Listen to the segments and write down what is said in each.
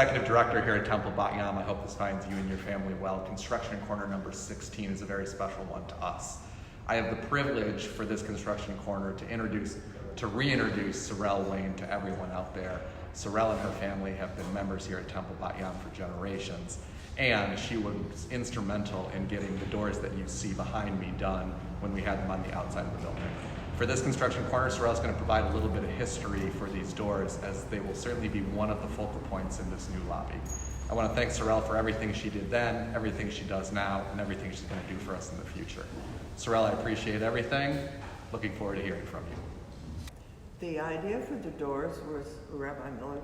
Executive Director here at Temple Bat Yahm. I hope this finds you and your family well. Construction Corner number 16 is a very special one to us. I have the privilege for this Construction Corner to reintroduce Sorrell Wayne to everyone out there. Sorrell and her family have been members here at Temple Bat Yahm for generations, and she was instrumental in getting the doors that you see behind me done when we had them on the outside of the building. For this Construction Corner, Sorrell is going to provide a little bit of history for these doors, as they will certainly be one of the focal points in this new lobby. I want to thank Sorrell for everything she did then, everything she does now, and everything she's going to do for us in the future. Sorrell, I appreciate everything. Looking forward to hearing from you. The idea for the doors was Rabbi Miller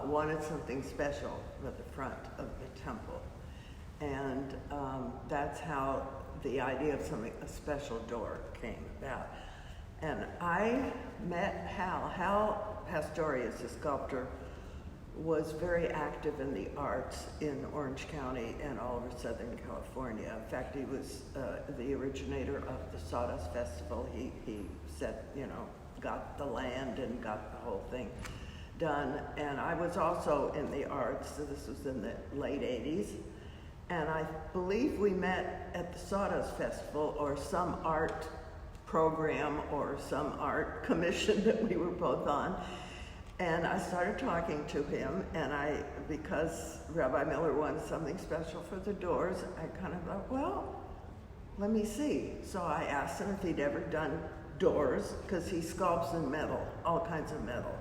wanted something special at the front of the temple. And that's how the idea of a special door came about. And I met Hal. Hal Pastorius, a sculptor, was very active in the arts in Orange County and all over Southern California. In fact, he was the originator of the Sawdust Festival. He said, got the land and got the whole thing done. And I was also in the arts, so this was in the late 80s. And I believe we met at the Sawdust Festival or some art program or some art commission that we were both on. And I started talking to him, and because Rabbi Miller wanted something special for the doors, I kind of thought, well, let me see. So I asked him if he'd ever done doors, because he sculpts in metal, all kinds of metal,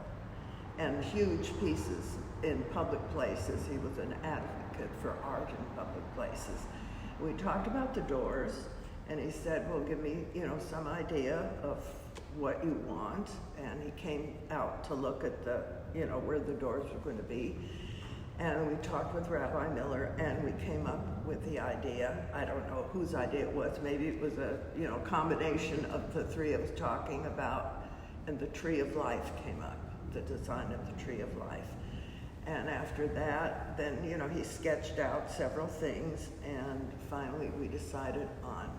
and huge pieces in public places. He was an advocate for art in public places. We talked about the doors, and he said, well, give me, some idea of what you want. And he came out to look at where the doors were going to be. And we talked with Rabbi Miller, and we came up with the idea. I don't know whose idea it was. Maybe it was a, combination of the three of us talking about, and the Tree of Life came up, the design of the Tree of Life. And after that, then, he sketched out several things, and finally we decided on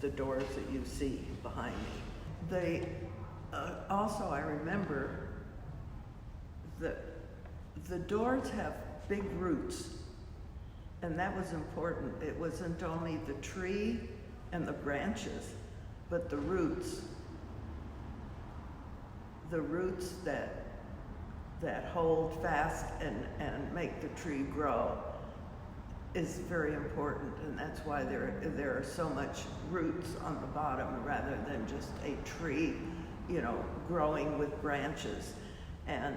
the doors that you see behind me. Also, I remember that the doors have big roots, and that was important. It wasn't only the tree and the branches, but the roots that hold fast and make the tree grow is very important, and that's why there are so much roots on the bottom rather than just a tree, growing with branches. And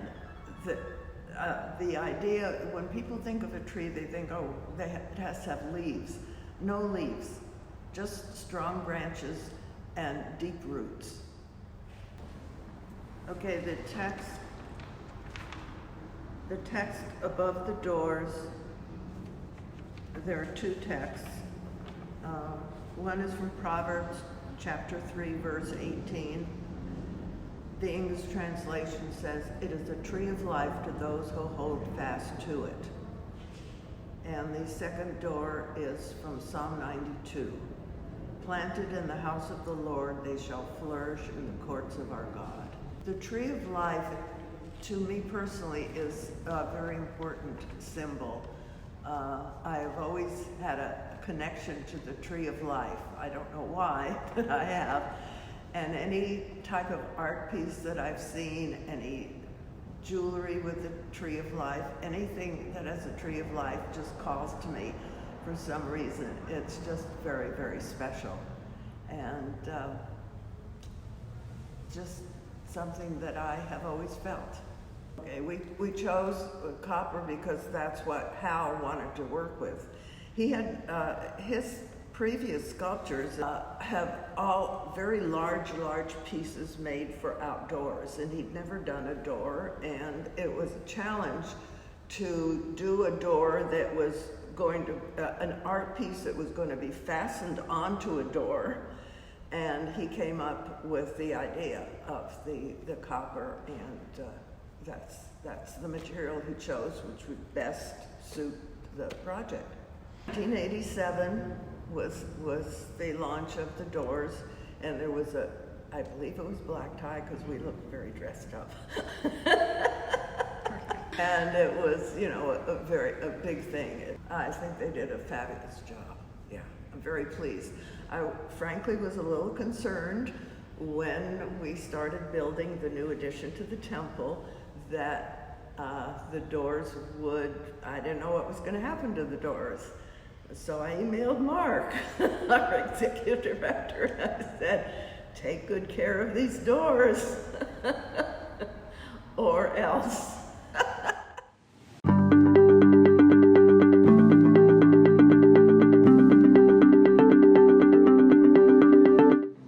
the idea, when people think of a tree, they think, oh, it has to have leaves. No leaves, just strong branches and deep roots. Okay, the text above the doors, there are two texts. One is from Proverbs chapter 3, verse 18. The English translation says, "It is a tree of life to those who hold fast to it." And the second door is from Psalm 92. "Planted in the house of the Lord, they shall flourish in the courts of our God." The tree of life, to me personally, is a very important symbol. I have always had a connection to the tree of life. I don't know why, but I have. And any type of art piece that I've seen, any jewelry with the tree of life, anything that has a tree of life just calls to me for some reason. It's just very, very special. And just something that I have always felt. Okay, we chose copper because that's what Hal wanted to work with. He had, his previous sculptures have all very large pieces made for outdoors, and he'd never done a door, and it was a challenge to do a door that was going to, an art piece that was going to be fastened onto a door. And he came up with the idea of the copper, and that's the material he chose, which would best suit the project. 1987 was the launch of the doors, and there was I believe it was black tie, because we looked very dressed up. And it was, you know, a big thing. I think they did a fabulous job. Yeah, I'm very pleased. I frankly was a little concerned when we started building the new addition to the temple that the doors I didn't know what was going to happen to the doors. So I emailed Mark, our executive director, and I said, take good care of these doors or else